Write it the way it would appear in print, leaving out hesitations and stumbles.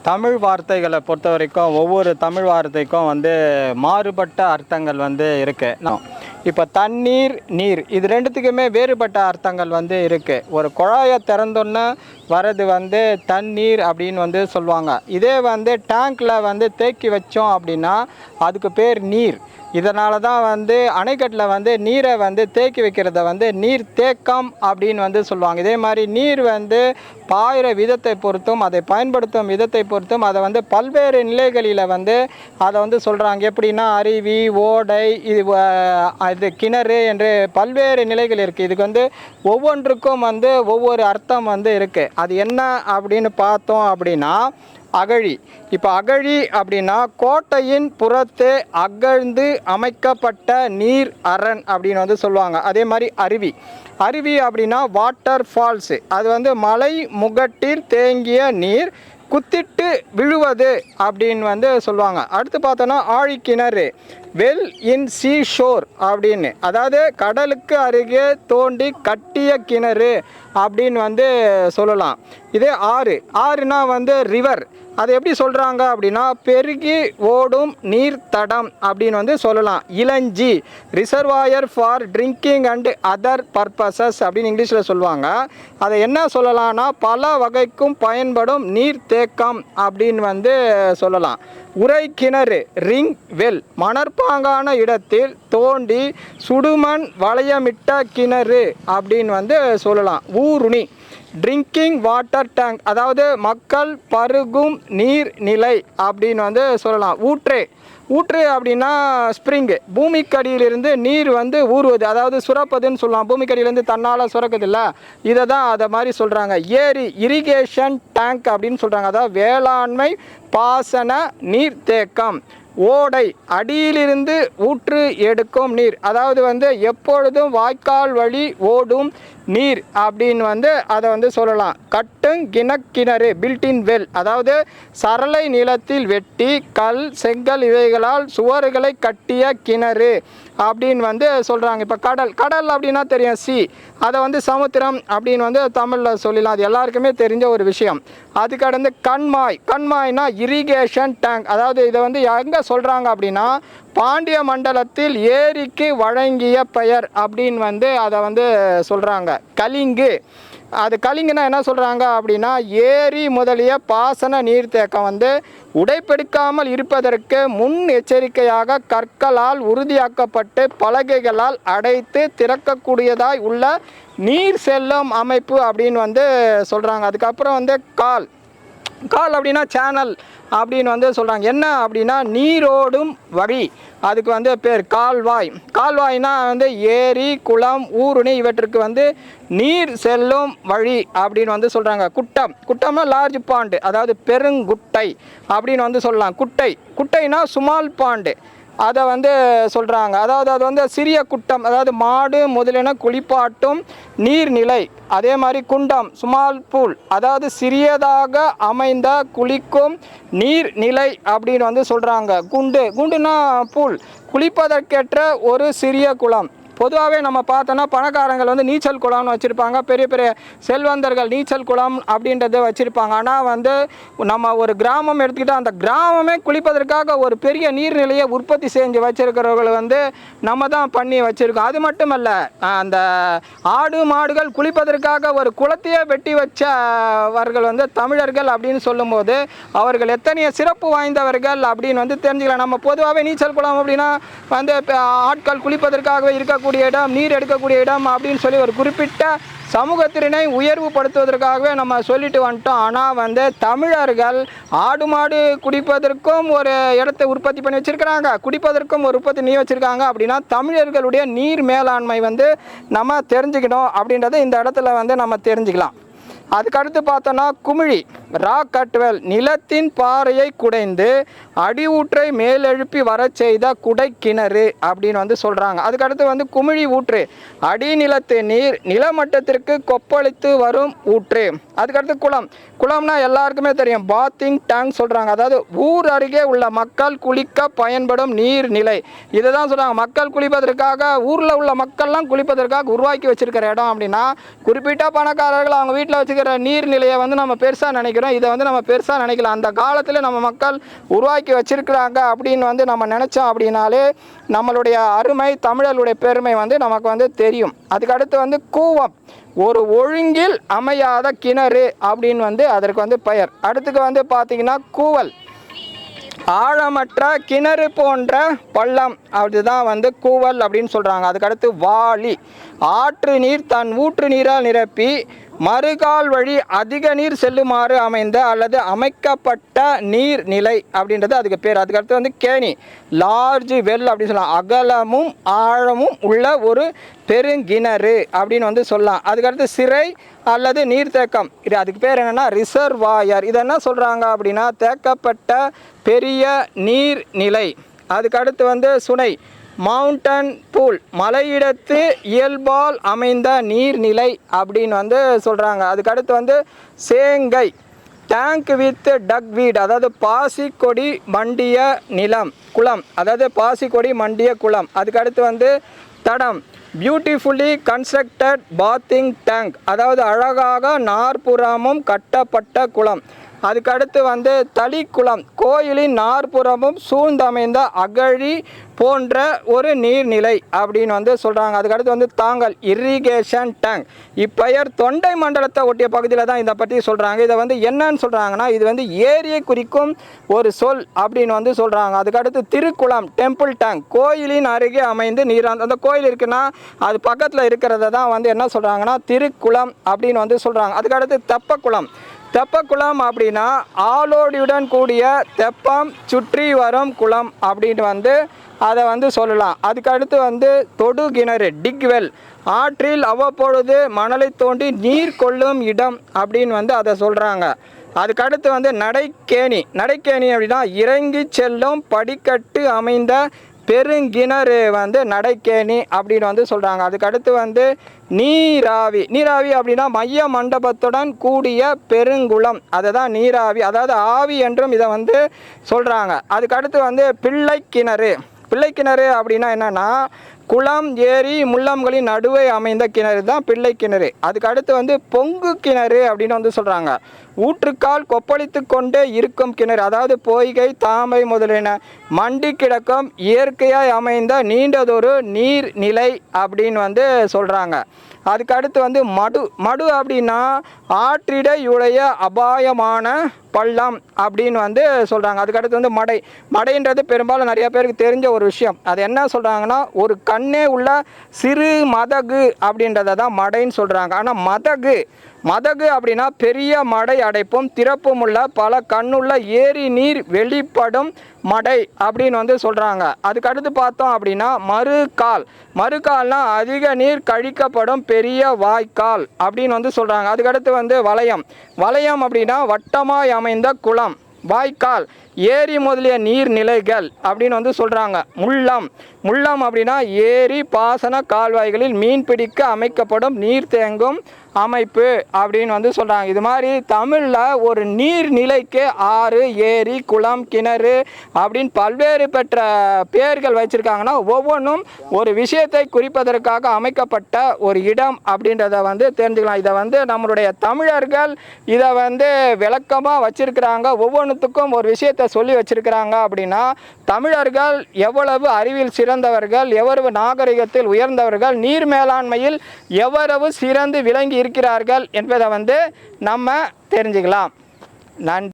தமிழ் வார்த்தைகளை பொறுத்த வரைக்கும் ஒவ்வொரு தமிழ் வார்த்தைக்கும் மாறுபட்ட அர்த்தங்கள் இருக்குது. இப்போ தண்ணீர், நீர் இது ரெண்டுத்துக்குமே வேறுபட்ட அர்த்தங்கள் இருக்குது. ஒரு குழாயை திறந்தோன்னே வர்றது தண்ணீர் அப்படின்னு சொல்லுவாங்க. இதே டேங்க்கில் தேக்கி வச்சோம் அப்படின்னா அதுக்கு பேர் நீர். இதனால தான் அணைக்கட்டில் நீரை தேக்கி வைக்கிறத நீர் தேக்கம் அப்படின்னு சொல்லுவாங்க. இதே மாதிரி நீர் பாயிற விதத்தை பொறுத்தும் அதை பயன்படுத்தும் விதத்தை பொறுத்தும் அதை பல்வேறு நிலைகளில் அதை சொல்கிறாங்க. எப்படின்னா அருவி, ஓடை, இது கிணறு என்று பல்வேறு நிலைகள் இருக்குது. இதுக்கு ஒவ்வொன்றுக்கும் ஒவ்வொரு அர்த்தம் இருக்குது. அது என்ன அப்படின்னு பார்த்தோம் அப்படின்னா அகழி. இப்போ அகழி அப்படின்னா கோட்டையின் புறத்தே அகழ்ந்து அமைக்கப்பட்ட நீர் அரண் அப்படின்னு சொல்லுவாங்க. அதே மாதிரி அருவி. அருவி அப்படின்னா வாட்டர் ஃபால்ஸு. அது மலை முகட்டில் தேங்கிய நீர் குத்திட்டு விழுவது அப்படின்னு சொல்லுவாங்க. அடுத்து பார்த்தோன்னா ஆழிக்கிணறு, வெல் இன் சீ ஷோர் அப்படின்னு, அதாவது கடலுக்கு அருகே தோண்டி கட்டிய கிணறு அப்படின்னு சொல்லலாம். இதே ஆறு. ஆறுனா ரிவர். அது எப்படி சொல்கிறாங்க அப்படின்னா பெருகி ஓடும் நீர் தடம் அப்படின்னு சொல்லலாம். இளஞ்சி, reservoir for drinking and other purposes அப்படின்னு இங்கிலீஷில் சொல்லுவாங்க. அதை என்ன சொல்லலாம்னா பல வகைக்கும் பயன்படும் நீர் தேக்கம் அப்படின்னு சொல்லலாம். உரை கிணறு, ரிங் வெல், மணற்பாங்கான இடத்தில் தோண்டி சுடுமண் வளையமிட்ட கிணறு அப்படின்னு சொல்லலாம். ஊருணி, ட்ரிங்கிங் வாட்டர் டேங்க், அதாவது மக்கள் பருகும் நீர் நிலை அப்படின்னு சொல்லலாம். ஊற்று. ஊற்று அப்படின்னா ஸ்ப்ரிங்கு, பூமிக்கடியிலிருந்து நீர் ஊறுவது, அதாவது சுரப்பதுன்னு சொல்லலாம். பூமிக்கடியிலேருந்து தன்னால் சுரக்குது இல்லை, இதை தான் அதை மாதிரி சொல்கிறாங்க. ஏரி, இரிகேஷன் டேங்க் அப்படின்னு சொல்கிறாங்க, அதாவது வேளாண்மை பாசன நீர் தேக்கம். ஓடை, அடியிலிருந்து ஊற்று எடுக்கும் நீர், அதாவது எப்பொழுதும் வாய்க்கால் வழி ஓடும் நீர் அப்படின்னு அதை சொல்லலாம். கிணறு, பில்டின் வெல், அதாவது சரளை நிலத்தில் வெட்டி கல், செங்கல் இவைகளால் சுவர்களை கட்டிய கிணறு அப்படின்னு சொல்கிறாங்க. இப்போ கடல். கடல் அப்படின்னா தெரியும், சி. அதை சமுத்திரம் அப்படின்னு தமிழில் சொல்லலாம். அது எல்லாருக்குமே தெரிஞ்ச ஒரு விஷயம். அதுக்கடுத்து கண்மாய். கண்மாய்னா இரிகேஷன் டேங்க், அதாவது இதை எங்கே சொல்கிறாங்க அப்படின்னா பாண்டிய மண்டலத்தில் ஏரிக்கு வழங்கிய பெயர் அப்படின்னு அதை சொல்கிறாங்க. கலிங்கு. அது கலிங்குனா என்ன சொல்கிறாங்க அப்படின்னா ஏரி முதலிய பாசன நீர்த்தேக்கம் உடைப்பெடுக்காமல் இருப்பதற்கு முன் எச்சரிக்கையாக கற்களால் உறுதியாக்கப்பட்டு பலகைகளால் அடைத்து திறக்கக்கூடியதாய் உள்ள நீர் செல்லும் அமைப்பு அப்படின்னு சொல்கிறாங்க. அதுக்கப்புறம் கால். கால் அப்படின்னா சேனல் அப்படின்னு சொல்கிறாங்க. என்ன அப்படின்னா நீரோடும் வழி, அதுக்கு பேர் கால்வாய். கால்வாய்னா ஏரி, குளம், ஊருணி இவற்றுக்கு நீர் செல்லும் வழி அப்படின்னு சொல்கிறாங்க. குட்டம். குட்டம்னா லார்ஜ் பாண்டு, அதாவது பெருங்குட்டை அப்படின்னு சொல்லலாம். குட்டை. குட்டைனா சுமால் பாண்டு, அதை சொல்கிறாங்க. அதாவது அது சிறிய குட்டம், அதாவது மாடு முதலின குளிப்பாட்டும் நீர்நிலை. அதே மாதிரி குண்டம், ஸ்மால் பூல், அதாவது சிறியதாக அமைந்த குளிக்கும் நீர்நிலை அப்படின்னு சொல்கிறாங்க. குண்டு. குண்டுனா பூல், குளிப்பதற்கேற்ற ஒரு சிறிய குளம். பொதுவாகவே நம்ம பார்த்தோன்னா பணக்காரங்கள் நீச்சல் குளம்னு வச்சுருப்பாங்க, பெரிய பெரிய செல்வந்தர்கள் நீச்சல் குளம் அப்படின்றத வச்சுருப்பாங்க. ஆனால் நம்ம ஒரு கிராமம் எடுத்துக்கிட்டால் அந்த கிராமமே குளிப்பதற்காக ஒரு பெரிய நீர்நிலையை உற்பத்தி செஞ்சு வச்சுருக்கிறவர்கள் நம்ம தான் பண்ணி வச்சுருக்கோம். அது மட்டுமல்ல, அந்த ஆடு மாடுகள் குளிப்பதற்காக ஒரு குளத்தையே வெட்டி வச்சவர்கள் தமிழர்கள் அப்படின்னு சொல்லும்போது அவர்கள் எத்தனைய சிறப்பு வாய்ந்தவர்கள் அப்படின்னு தெரிஞ்சுக்கலாம். நம்ம பொதுவாகவே நீச்சல் குளம் அப்படின்னா ஆட்கள் குளிப்பதற்காகவே இருக்க இடம், நீர் எடுக்கக்கூடிய இடம் அப்படின்னு சொல்லி ஒரு குறிப்பிட்ட சமூகத்தினை உயர்வுபடுத்துவதற்காகவே நம்ம சொல்லிட்டு வந்துட்டோம். ஆனால் தமிழர்கள் ஆடு மாடு குடிப்பதற்கும் ஒரு இடத்தை உற்பத்தி பண்ணி வச்சுருக்கிறாங்க, குடிப்பதற்கும் ஒரு உற்பத்தி நீ வச்சுருக்காங்க. அப்படின்னா தமிழர்களுடைய நீர் மேலாண்மை நம்ம தெரிஞ்சுக்கணும் அப்படின்றத இந்த இடத்துல நம்ம தெரிஞ்சுக்கலாம். அதுக்கடுத்து பார்த்தோன்னா குமிழி, ராக் கட்வெல், நிலத்தின் பாறையை குடைந்து அடி ஊற்றை மேலெழுப்பி வர செய்த குடை கிணறு அப்படின்னு சொல்கிறாங்க. அதுக்கடுத்து குமிழி ஊற்று, அடிநிலத்து நீர் நிலமட்டத்திற்கு கொப்பளித்து வரும் ஊற்று. அதுக்கடுத்து குளம். குளம்னா எல்லாருக்குமே தெரியும், பாத்திங் டேங்க் சொல்கிறாங்க. அதாவது ஊர் அருகே உள்ள மக்கள் குளிக்க பயன்படும் நீர்நிலை. இதை தான் சொல்கிறாங்க, மக்கள் குளிப்பதற்காக, ஊரில் உள்ள மக்கள்லாம் குளிப்பதற்காக உருவாக்கி வச்சுருக்கிற இடம் அப்படின்னா குறிப்பிட்ட பணக்காரர்கள் அவங்க வீட்டில் வச்சு பேசுகிற நீர்நிலையை வந்து நம்ம பெருசாக நினைக்கிறோம். இதை வந்து நம்ம பெருசாக நினைக்கலாம். அந்த காலத்தில் நம்ம மக்கள் உருவாக்கி வச்சிருக்கிறாங்க அப்படின்னு வந்து நம்ம நினச்சோம் அப்படின்னாலே நம்மளுடைய அருமை, தமிழர்களுடைய பெருமை வந்து நமக்கு வந்து தெரியும். அதுக்கடுத்து வந்து கூவம், ஒரு ஒழுங்கில் அமையாத கிணறு அப்படின்னு வந்து அதற்கு வந்து பெயர். அடுத்துக்கு வந்து பார்த்திங்கன்னா கூவல், ஆழமற்ற கிணறு போன்ற பள்ளம், அதுதான் வந்து கூவல் அப்படின்னு சொல்கிறாங்க. அதுக்கடுத்து வாளி, ஆற்று நீர் தன் ஊற்று நீரால் நிரப்பி மறுகால் வழி அதிக நீர் செல்லுமாறு அமைந்த அல்லது அமைக்கப்பட்ட நீர்நிலை அப்படின்றது அதுக்கு பேர். அதுக்கடுத்து வந்து கேணி, லார்ஜ் வெல் அப்படின்னு சொல்லலாம், அகலமும் ஆழமும் உள்ள ஒரு பெருங்கிணறு அப்படின்னு வந்து சொல்லலாம். அதுக்கடுத்து சிறை அல்லது நீர்த்தேக்கம், இது அதுக்கு பேர் என்னென்னா ரிசர்வாயர். இது என்ன சொல்கிறாங்க அப்படின்னா தேக்கப்பட்ட பெரிய நீர்நிலை. அதுக்கடுத்து வந்து சுனை, மவுண்டன் பூல், மலையிடத்து இயல்பால் அமைந்த நீர்நிலை அப்படின்னு வந்து சொல்கிறாங்க. அதுக்கடுத்து வந்து சேங்கை, டேங்க் வித் டக் வீட், அதாவது பாசி கொடி மண்டிய நிலம் குளம், அதாவது பாசி கொடி மண்டிய குளம். அதுக்கடுத்து வந்து தடம், பியூட்டிஃபுல்லி கன்ஸ்ட்ரக்டட் பாத்திங் டேங்க், அதாவது அழகாக நாற்புறமும் கட்டப்பட்ட குளம். அதுக்கடுத்து வந்து தளிக்குளம், கோயிலின் நாற்புறமும் சூழ்ந்தமைந்த அகழி போன்ற ஒரு நீர்நிலை அப்படின்னு வந்து சொல்கிறாங்க. அதுக்கடுத்து வந்து தாங்கல், இரிகேஷன் டேங்க். இப்பெயர் தொண்டை மண்டலத்தை ஒட்டிய பகுதியில் தான் இதை பற்றி சொல்கிறாங்க. இதை வந்து என்னன்னு சொல்கிறாங்கன்னா இது வந்து ஏரியை குறிக்கும் ஒரு சொல் அப்படின்னு வந்து சொல்கிறாங்க. அதுக்கடுத்து திருக்குளம், டெம்பிள் டேங்க், கோயிலின் அருகே அமைந்து நீராந்த, அந்த கோயில் இருக்குன்னா அது பக்கத்தில் இருக்கிறத தான் வந்து என்ன சொல்கிறாங்கன்னா திருக்குளம் அப்படின்னு வந்து சொல்கிறாங்க. அதுக்கடுத்து தெப்பக்குளம், தெப்பக்குளம் அப்படின்னா ஆலோடியுடன் கூடிய தெப்பம் சுற்றி வரும் குளம் அப்படின்னு வந்து அதை வந்து சொல்லலாம். அதுக்கடுத்து வந்து தொடு கிணறு, டிக்வெல், ஆற்றில் அவ்வப்பொழுது மணலை தோண்டி நீர் கொள்ளும் இடம் அப்படின்னு வந்து அதை சொல்கிறாங்க. அதுக்கடுத்து வந்து நடைக்கேணி, நடைக்கேணி அப்படின்னா இறங்கி செல்லும் படிக்கட்டு அமைந்த பெருங்கிணறு வந்து நடைக்கேணி அப்படின்னு வந்து சொல்கிறாங்க. அதுக்கடுத்து வந்து நீராவி, நீராவி அப்படின்னா மைய மண்டபத்துடன் கூடிய பெருங்குளம், அதை தான் நீராவி, அதாவது ஆவி என்றும் இதை வந்து சொல்கிறாங்க. அதுக்கடுத்து வந்து பிள்ளை கிணறு, பிள்ளை கிணறு அப்படின்னா என்னென்னா குளம், ஏரி, முள்ளம்களின் நடுவே அமைந்த கிணறு தான் பிள்ளை கிணறு. அதுக்கு அடுத்து வந்து பொங்கு கிணறு அப்படின்னு வந்து சொல்கிறாங்க. ஊற்றுக்கால் கொப்பளித்து கொண்டே இருக்கும் கிணறு, அதாவது பொய்கை, தாமை முதலின மண்டி கிடக்கும் இயற்கையாய் அமைந்த நீண்டதொரு நீர்நிலை அப்படின்னு வந்து சொல்கிறாங்க. அதுக்கடுத்து வந்து மடு, மடு அப்படின்னா ஆற்றிடையுடைய அபாயமான பள்ளம் அப்படின்னு வந்து சொல்கிறாங்க. அதுக்கடுத்து வந்து மடை, மடைன்றது பெரும்பாலும் நிறைய பேருக்கு தெரிஞ்ச ஒரு விஷயம். அது என்ன சொல்கிறாங்கன்னா ஒரு கண்ணே உள்ள சிறு மதகு அப்படின்றத தான் மடைன்னு சொல்கிறாங்க. ஆனால் மதகு, மதகு அப்படின்னா பெரிய மடை அடைப்பும் திறப்பும் உள்ள பல கண்ணுள்ள ஏரி நீர் வெளிப்படும் மடை அப்படின்னு வந்து சொல்கிறாங்க. அதுக்கடுத்து பார்த்தோம் அப்படின்னா மறுகால், மறுகால்னா அதிக நீர் கழிக்கப்படும் பெரிய வாய்க்கால் அப்படின்னு வந்து சொல்கிறாங்க. அதுக்கடுத்து வந்து வளையம், வளையம் அப்படின்னா வட்டமாய் அமைந்த குளம், வாய்க்கால், ஏரி முதலிய நீர்நிலைகள் அப்படின்னு வந்து சொல்கிறாங்க. முள்ளம், முள்ளம் அப்படின்னா ஏரி பாசன கால்வாய்களில் மீன் பிடிக்க அமைக்கப்படும் நீர் தேங்கும் அமைப்பு அப்படின்னு வந்து சொல்கிறாங்க. இது மாதிரி தமிழில் ஒரு நீர்நிலைக்கு ஆறு, ஏரி, குளம், கிணறு அப்படின்னு பல்வேறு பெற்ற பெயர்கள் வச்சுருக்காங்கன்னா ஒவ்வொன்றும் ஒரு விஷயத்தை குறிப்பதற்காக அமைக்கப்பட்ட ஒரு இடம் அப்படின்றத வந்து தெரிஞ்சுக்கலாம். இதை வந்து நம்மளுடைய தமிழர்கள் இதை வந்து விளக்கமாக வச்சுருக்கிறாங்க. ஒவ்வொன்றுத்துக்கும் ஒரு விஷயத்தை சொல்லி வச்சிருக்கிறாங்க. அப்படின்னா தமிழர்கள் எவ்வளவு அறிவில் சிறந்தவர்கள், எவ்வளவு நாகரிகத்தில் உயர்ந்தவர்கள், நீர் மேலாண்மையில் எவ்வளவு சிறந்து விளங்கி இருக்கிறார்கள் என்பதை வந்து நம்ம தெரிஞ்சுக்கலாம். நன்றி.